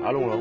Allons là.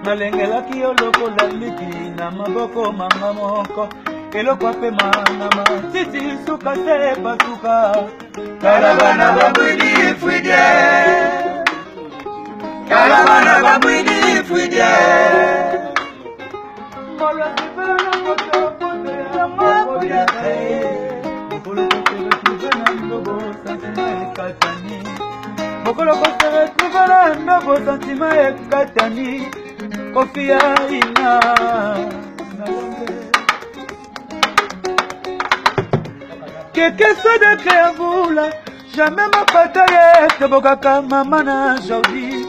Malengela kiyo loko la liki na maboko mama moko eloko pe mana matiti suka se pasuka Caravana babwidi fwide Caravana babwidi fwide Molo sibana koto koto ya mabo ya kai Mokolo kotere tuvena ndogo santima ekatani Mokolo kotere tuvena ndogo santima ekatani Kofia ina Keke so de créavoula Jamais ma pataye Tebokaka mamana jaudi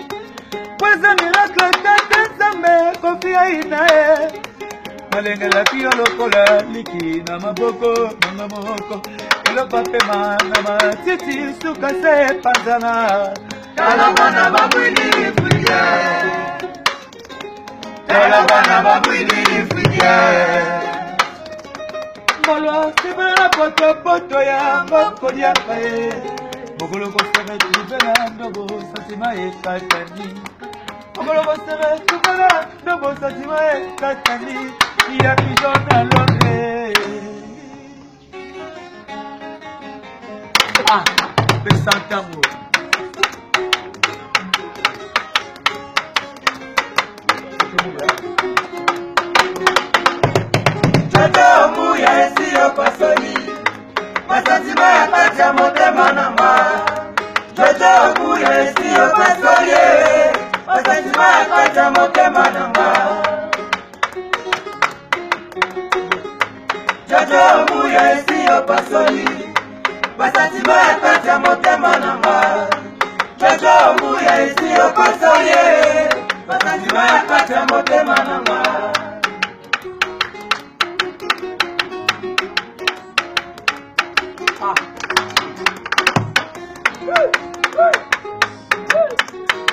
Kweza miracle tete zambe Kofia ina Malengela kiyo lokola Liki na maboko Manga moko Elopa pe mana matiti Suka se panzana Caravana babwidi fwide Caravana babwidi fwide Molo sibela poto poto ya ngoko ya kae Mokolo kosebe tubela ndogo satima ekatani Mokolo kosebe tubela ndogo satima ekatani Ya pijona lone Ah, pesantamo Jojo muya esiyo pasoni Masantima ya kati ya motema nanga Jojo muya esiyo pasoni Masantima ya kati ya motema nanga Jojo muya esiyo pasoni Masantima ya kati ya motema nanga Jojo muya esiyo pasoni Masantima ya kati ya motema nanga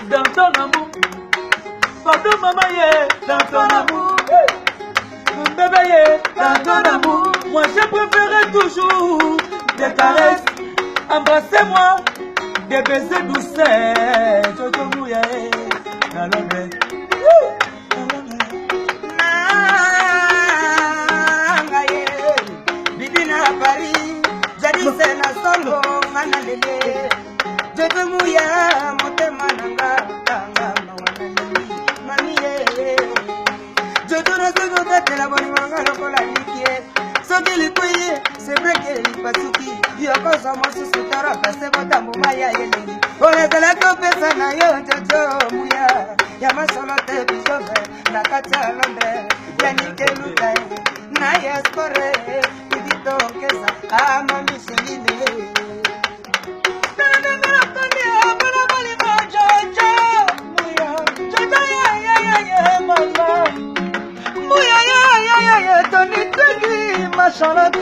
Dans ton amour, pardon maman yeah, dans ton amour, mon bébé yeah, dans ton amour, moi je préférais toujours des caresses, embrassez-moi, des baisers douceurs, Jojo Mouya dans l'ombre. Bibina Paris, jadi sena solo mana lele. Jojo Mouya motema nanga tanga mawanani mami ye. Jojo no sego tela boni manga lokola likie. Soki likuye c'est vrai que lipasuki. Yo kosa mosu sutara kase bota mumaya yeli. Olezela ko pesa na yo Jojo Mouya. Ya masolo te bijove na kacha Londres. Ya nikeluka na yaskore. Ibito kesa ama misingine. Charlotte,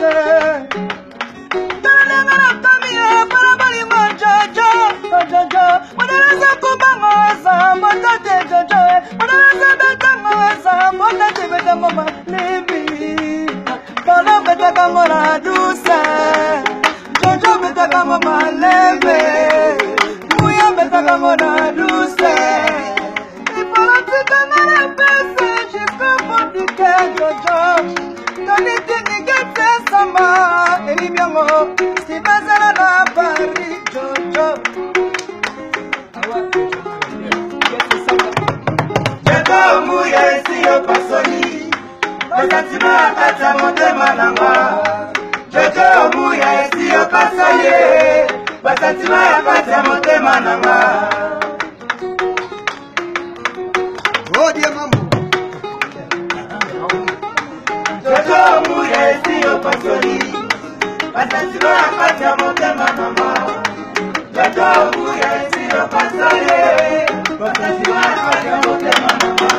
Dana Tamia, Parabali Jojo, Jojo, when I was a Kubangosa, Montate Jojo, when I was a Betamosa, Montate Betamoma, Levi, Pala Betagamora, Dusa, Jojo Betagamoma, Levi, Muya Betagamora, Dusa, if I take another message, it's come for the Jojo. Don't you think you get this summer? yo pasoli basantima ya kati ya motema nanga jojo muya esi yo pasoli basantima ya kati ya motema nanga Odie mambo jojo muya esi yo pasoli basantima ya kati ya motema nanga jojo muya esi yo pasoli basantima ya kati ya motema nanga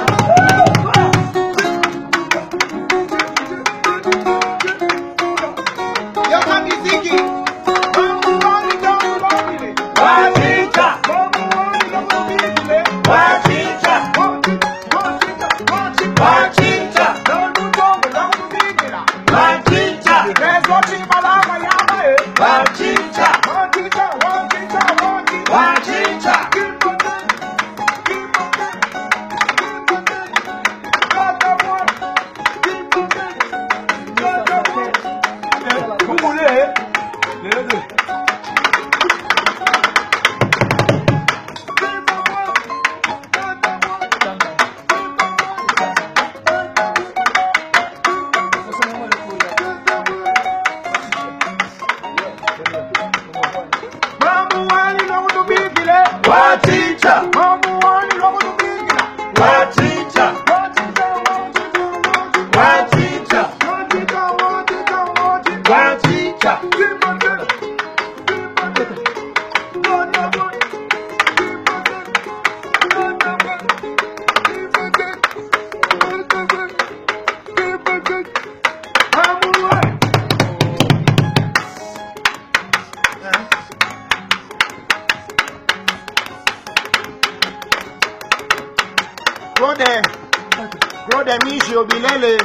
Claude Mijo Bilele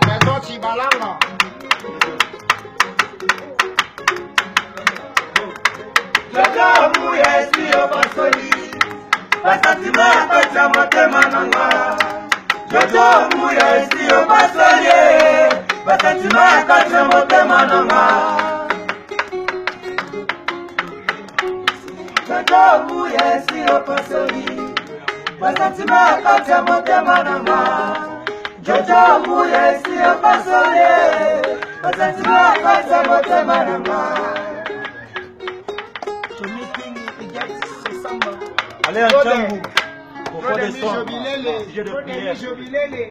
Maison Chibalanga jojo muya esi yo pasoli basantima ya kati ya motema nanga jojo muya esi yo pasoli basantima ya kati ya motema nanga jojo muya esi yo pasoli basantima ya kati ya motema nanga jojo muya esi yo pasoli basantima ya kati ya motema nanga. Allez, un changu. Pour faire Claude des sons. Mijo Bilele